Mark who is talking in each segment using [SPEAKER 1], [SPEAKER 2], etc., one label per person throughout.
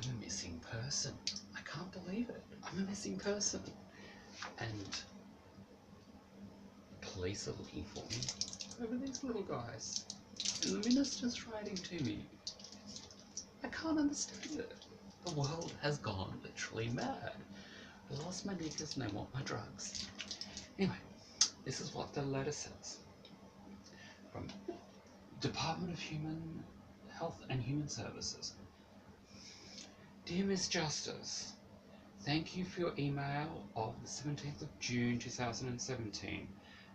[SPEAKER 1] I'm a missing person. I can't believe it. I'm a missing person. And police are looking for me over these little guys. And the minister's writing to me. I can't understand it. The world has gone literally mad. I lost my knickers and they want my drugs. Anyway, this is what the letter says. From Department of Human Health and Human Services. Dear Miss Justice, thank you for your email of the 17th of June 2017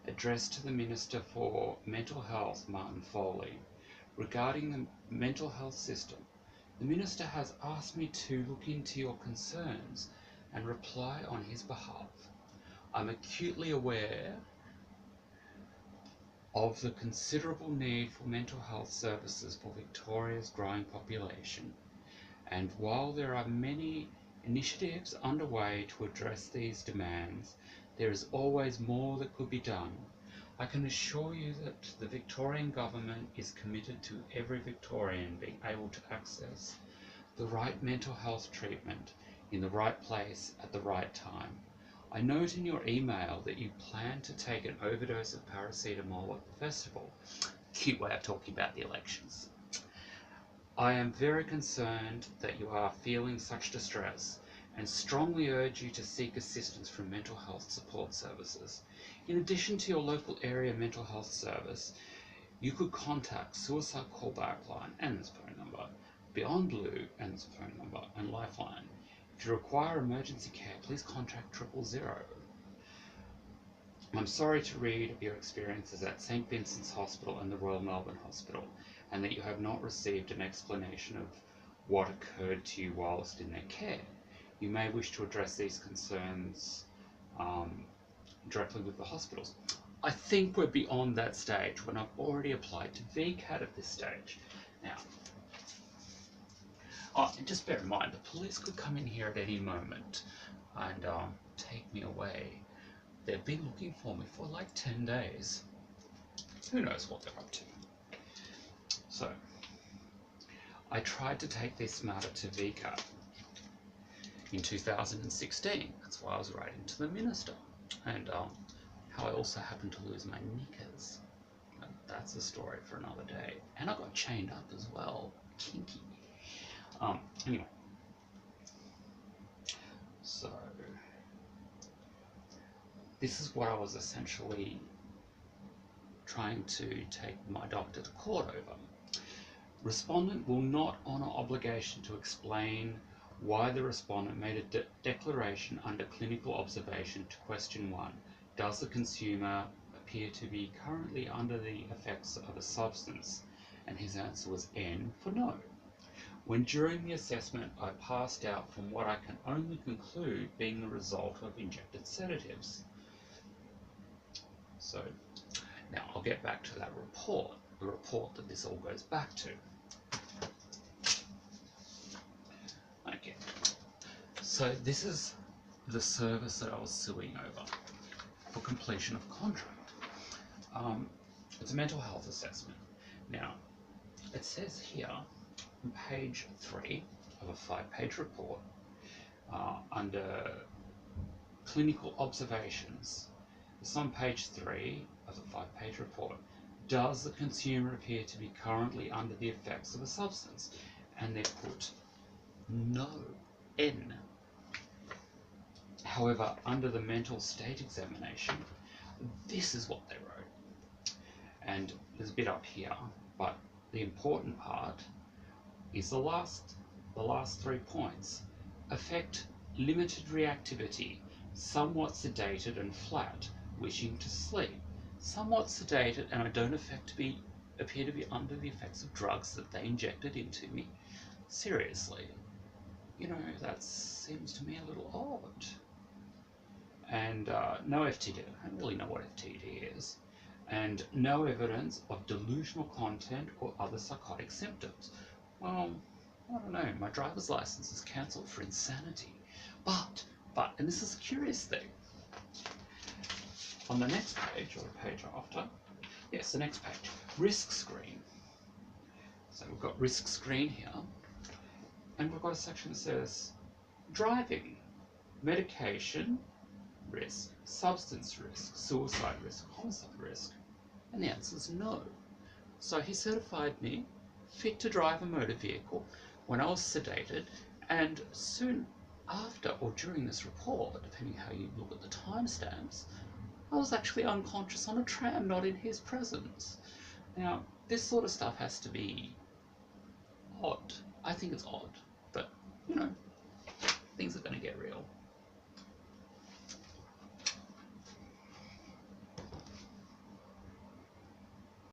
[SPEAKER 1] addressed to the Minister for Mental Health, Martin Foley, regarding the mental health system. The Minister has asked me to look into your concerns and reply on his behalf. I'm acutely aware of the considerable need for mental health services for Victoria's growing population, and while there are many initiatives underway to address these demands, there is always more that could be done. I can assure you that the Victorian Government is committed to every Victorian being able to access the right mental health treatment in the right place at the right time. I note in your email that you plan to take an overdose of paracetamol at the festival. Cute way of talking about the elections. I am very concerned that you are feeling such distress and strongly urge you to seek assistance from mental health support services. In addition to your local area mental health service, you could contact Suicide Callback Line and this phone number, Beyond Blue and this phone number, and Lifeline. If you require emergency care, please contact 000. I'm sorry to read of your experiences at St Vincent's Hospital and the Royal Melbourne Hospital, and that you have not received an explanation of what occurred to you whilst in their care. You may wish to address these concerns directly with the hospitals. I think we're beyond that stage when I've already applied to VCAT at this stage. Now, and just bear in mind, the police could come in here at any moment and take me away. They've been looking for me for like 10 days. Who knows what they're up to? So, I tried to take this matter to VCAT in 2016. That's why I was writing to the Minister. And how I also happened to lose my knickers. That's a story for another day. And I got chained up as well. Kinky. Anyway. So, this is what I was essentially trying to take my doctor to court over. Respondent will not honour obligation to explain why the respondent made a declaration under clinical observation to question 1. Does the consumer appear to be currently under the effects of a substance? And his answer was N for no. When during the assessment I passed out from what I can only conclude being the result of injected sedatives. So, now I'll get back to that report, the report that this all goes back to. Okay, so this is the service that I was suing over for completion of contract. It's a mental health assessment. Now, it says here on page 3 of a 5-page report, under clinical observations, it's on page 3 of the 5-page report. Does the consumer appear to be currently under the effects of a substance? And they put no, N. However, under the mental state examination, this is what they wrote. And there's a bit up here, but the important part is the last 3 points. Affect limited reactivity, somewhat sedated and flat, wishing to sleep. Somewhat sedated, and I don't appear to be under the effects of drugs that they injected into me. Seriously. You know, that seems to me a little odd. And no FTD. I don't really know what FTD is. And no evidence of delusional content or other psychotic symptoms. Well, I don't know. My driver's license is cancelled for insanity. But, and this is a curious thing. On the next page, or the page after, yes, the next page, risk screen. So we've got risk screen here. And we've got a section that says driving, medication risk, substance risk, suicide risk, homicide risk. And the answer is no. So he certified me fit to drive a motor vehicle when I was sedated, and soon after or during this report, depending how you look at the timestamps, I was actually unconscious on a tram, not in his presence. Now, this sort of stuff has to be odd. I think it's odd, but, you know, things are going to get real.